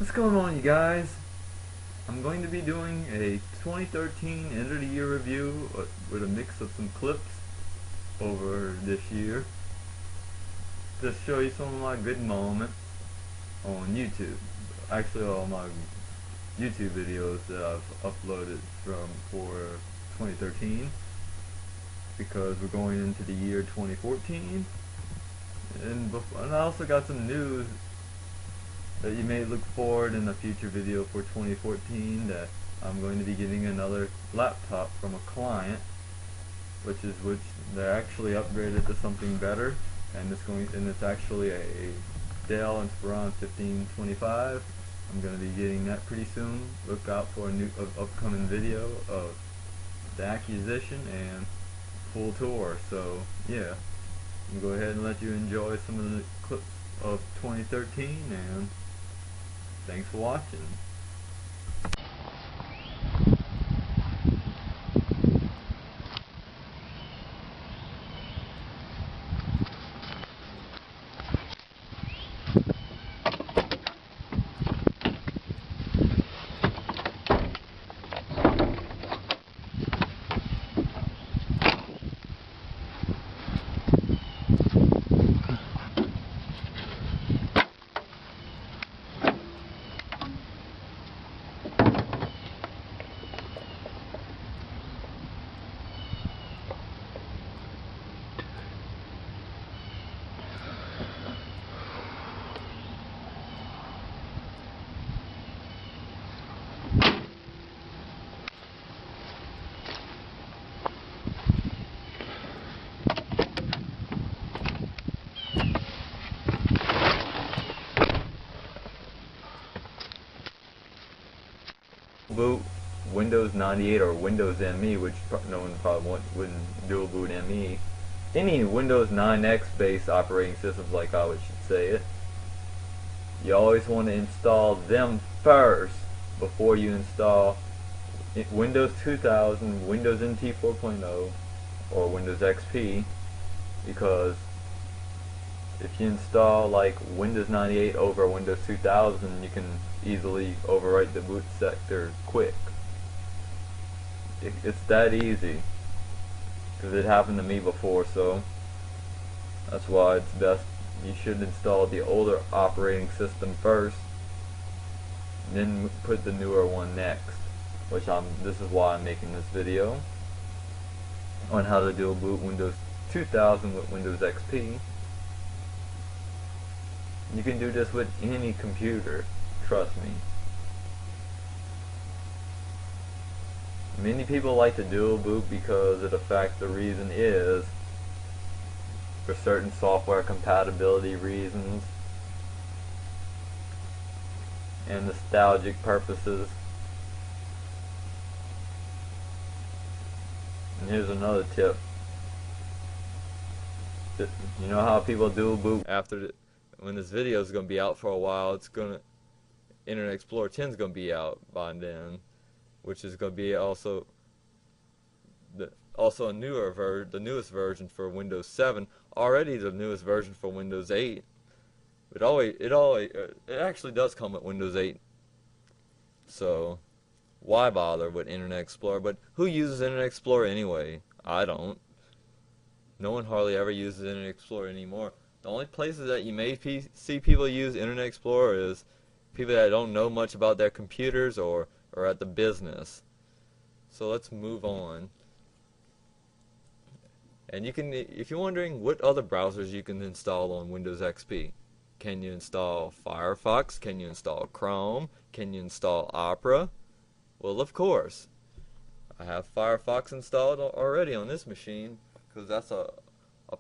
What's going on, you guys? I'm going to be doing a 2013 end of the year review with a mix of some clips over this year. Just show you some of my good moments on YouTube. Actually, all my YouTube videos that I've uploaded for 2013, because we're going into the year 2014, and I also got some news that you may look forward in a future video for 2014, that I'm going to be getting another laptop from a client, which they're actually upgraded to something better, and it's actually a Dell Inspiron 1525. I'm going to be getting that pretty soon. Look out for a new upcoming video of the acquisition and full tour. So yeah, I'm going to go ahead and let you enjoy some of the clips of 2013, and thanks for watching. Boot Windows 98 or Windows ME, which no one probably wouldn't dual boot ME. Any Windows 9X based operating systems, like I should say it, you always want to install them first before you install Windows 2000, Windows NT 4.0, or Windows XP, because if you install like Windows 98 over Windows 2000, you can easily overwrite the boot sector quick. It's that easy, because it happened to me before. So that's why it's best, you should install the older operating system first, then put the newer one next, this is why I'm making this video on how to dual boot Windows 2000 with Windows XP. You can do this with any computer, trust me. Many people like to dual boot because of the fact, the reason is for certain software compatibility reasons and nostalgic purposes. And here's another tip. You know how people dual boot when this video is going to be out for a while, Internet Explorer 10 is going to be out by then, which is going to be also a the newest version for Windows 7. Already the newest version for Windows 8. It actually does come with Windows 8. So why bother with Internet Explorer? But who uses Internet Explorer anyway? I don't. No one hardly ever uses Internet Explorer anymore. The only places that you may see people use Internet Explorer is people that don't know much about their computers or at the business. So let's move on. And you can, if you're wondering what other browsers you can install on Windows XP, can you install Firefox? Can you install Chrome? Can you install Opera? Well, of course. I have Firefox installed already on this machine, because that's a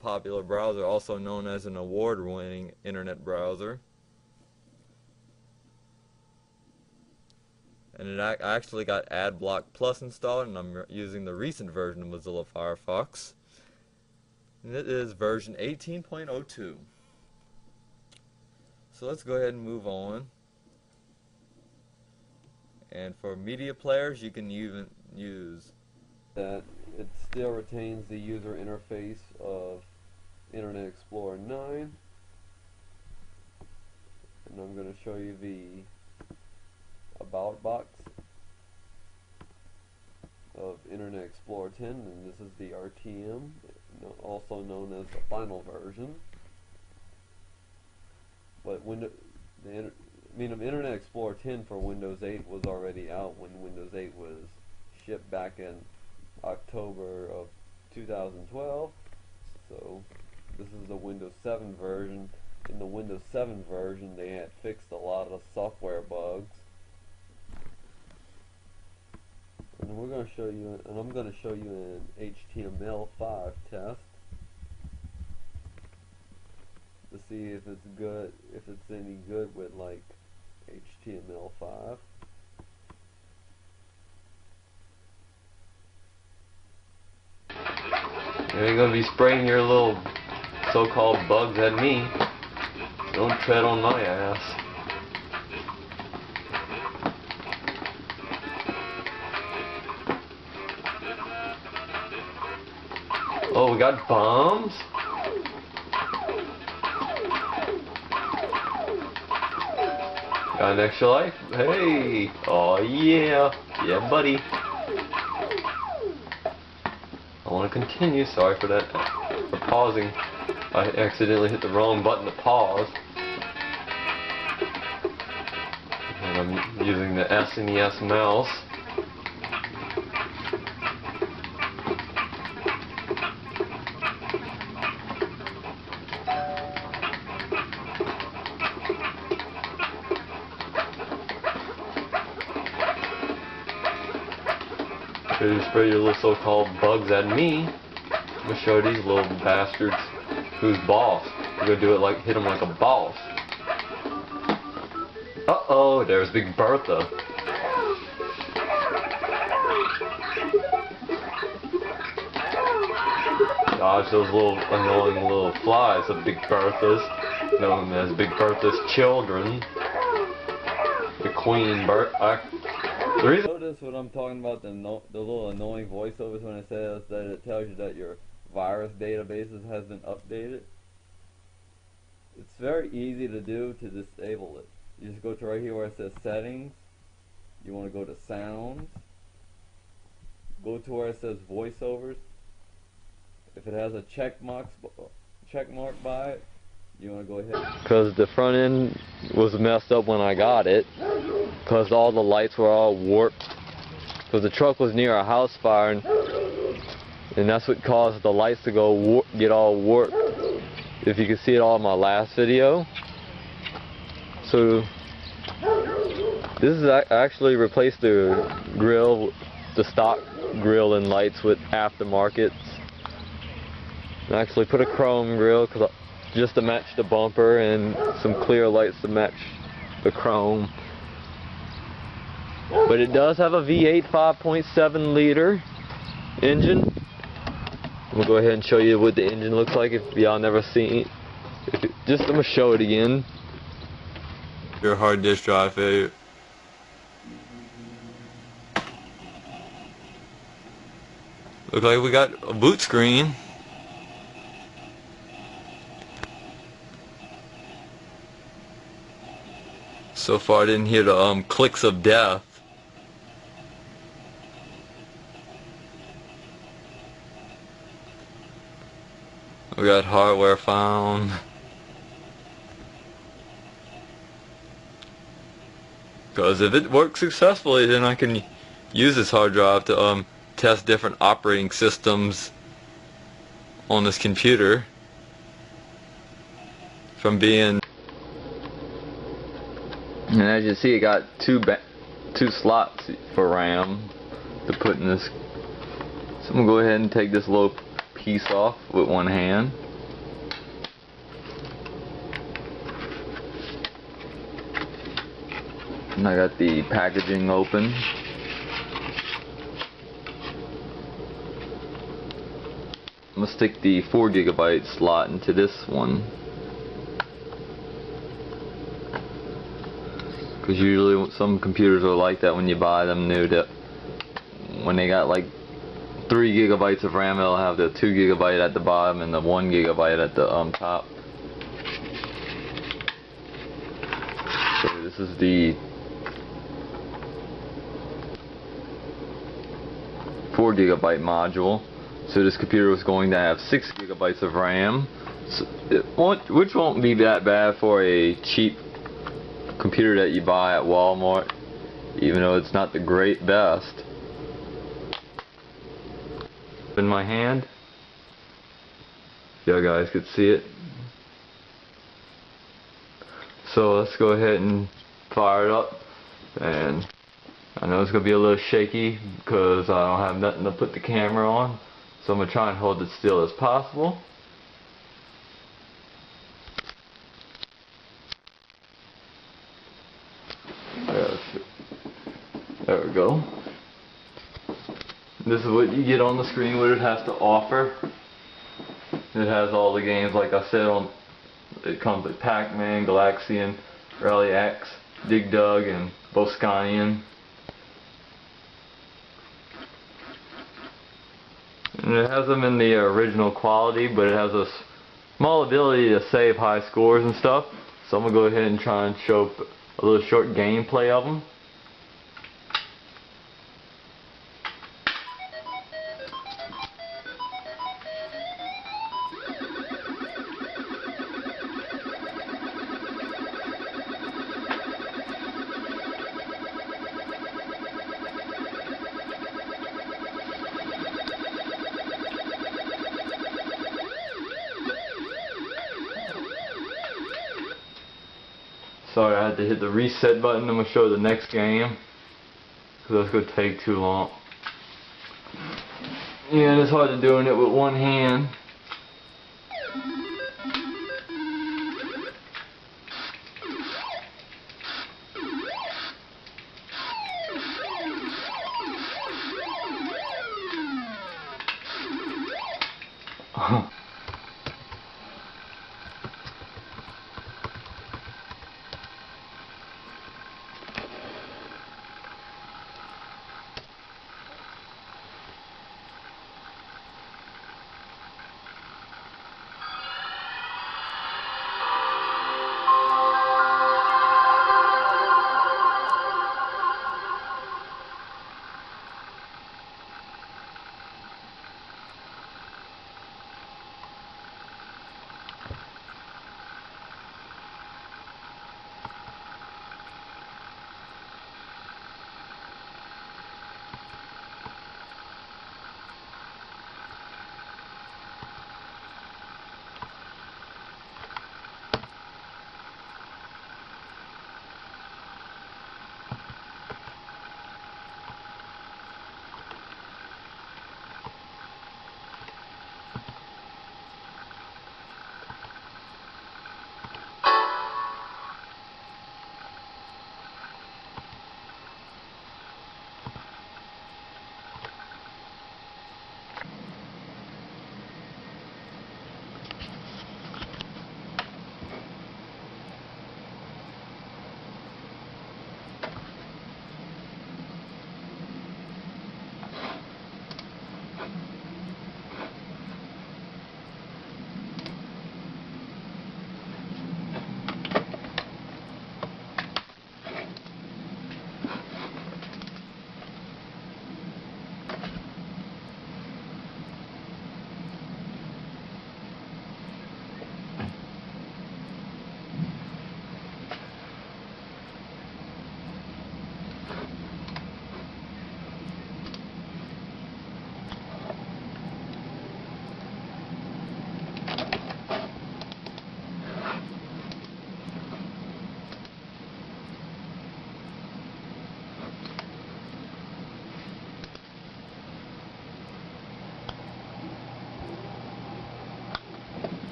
popular browser, also known as an award-winning internet browser. And I actually got AdBlock Plus installed, and I'm using the recent version of Mozilla Firefox. And it is version 18.02. So let's go ahead and move on. And for media players, you can even use that it still retains the user interface of Internet Explorer 9, and I'm going to show you the about box of Internet Explorer 10, and this is the RTM, also known as the final version. But Internet Explorer 10 for Windows 8 was already out when Windows 8 was shipped back in October of 2012. So this is the Windows 7 version. In the Windows 7 version, they had fixed a lot of software bugs. And we're going to show you, and I'm going to show you an HTML5 test to see if it's good, if it's any good with like HTML5. You're gonna be spraying your little so-called bugs at me. Don't tread on my ass. Oh, we got bombs? Got an extra life? Hey! Oh yeah! Yeah, buddy! I want to continue. Sorry for that. For pausing. I accidentally hit the wrong button to pause. And I'm using the SNES mouse. You spray your little so-called bugs at me. I'm gonna show these little bastards who's boss. We're gonna do it like, hit them like a boss. Uh-oh, there's Big Bertha. Dodge those little annoying little flies of Big Bertha's, known as Big Bertha's children. The Queen Bertha. Notice what I'm talking about, the little annoying voiceovers when it says that it tells you that your virus databases has been updated. It's very easy to do to disable it. You just go to right here where it says settings. You want to go to sounds. Go to where it says voiceovers. If it has a check mark by it, you want to go ahead. Because the front end was messed up when I got it. Because all the lights were all warped. Because the truck was near a house fire, and that's what caused the lights to get all warped. If you can see it all in my last video. So this is actually replaced the grill, the stock grill and lights with aftermarkets. And actually put a chrome grill just to match the bumper, and some clear lights to match the chrome. But it does have a V8 5.7 liter engine. We'll go ahead and show you what the engine looks like if y'all never seen it. I'm gonna show it again. Your hard disk drive failure. Look like we got a boot screen. So far I didn't hear the clicks of death. We got hardware found. Because if it works successfully, then I can use this hard drive to test different operating systems on this computer from being. And as you see, it got two slots for RAM to put in this. So I'm gonna go ahead and take this little piece off with one hand. And I got the packaging open. I'm gonna stick the 4 GB slot into this one. Because usually some computers are like that when you buy them new, that when they got like 3 GB of RAM, they'll have the 2 GB at the bottom and the 1 GB at the top. So this is the 4 gigabyte module. So this computer was going to have 6 gigabytes of RAM, so which won't be that bad for a cheap computer that you buy at Walmart, even though it's not the great best. In my hand, you guys could see it. So let's go ahead and fire it up, and I know it's going to be a little shaky because I don't have nothing to put the camera on, so I'm going to try and hold it still as possible. There we go. This is what you get on the screen, what it has to offer. It has all the games, like I said, it comes with Pac-Man, Galaxian, Rally X, Dig Dug, and Boscanian. And it has them in the original quality, but it has a small ability to save high scores and stuff. So I'm going to go ahead and try and show a little short gameplay of them. Sorry, I had to hit the reset button. I'm going to show the next game, because that's going to take too long. Yeah, and it's hard to doing it with one hand.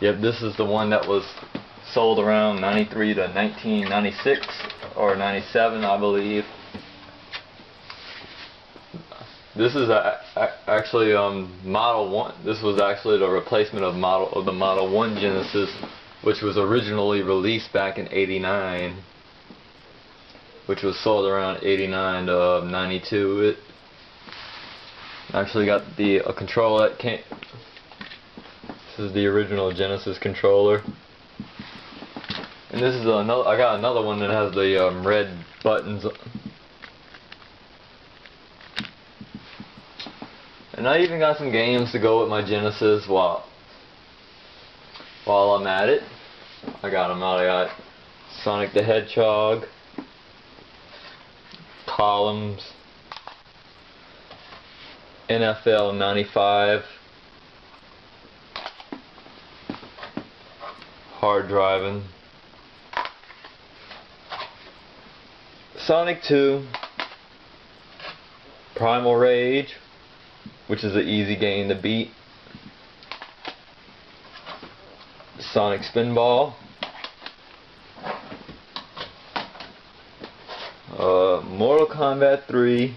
Yep, this is the one that was sold around 93 to 1996 or 97, I believe. This is actually Model 1. This was actually the replacement of the Model 1 Genesis, which was originally released back in '89, which was sold around '89 to '92. It actually got a controller that came. This is the original Genesis controller, and this is another. I got another one that has the red buttons. And I even got some games to go with my Genesis while I'm at it. I got them out. I got Sonic the Hedgehog, Columns, NFL 95, Hard Driving, Sonic 2, Primal Rage, which is an easy game to beat, Sonic Spinball, Mortal Kombat 3.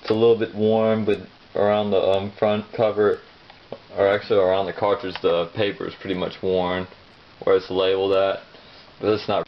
It's a little bit worn, but around the front cover, or actually around the cartridge, the paper is pretty much worn where it's labeled at, but it's not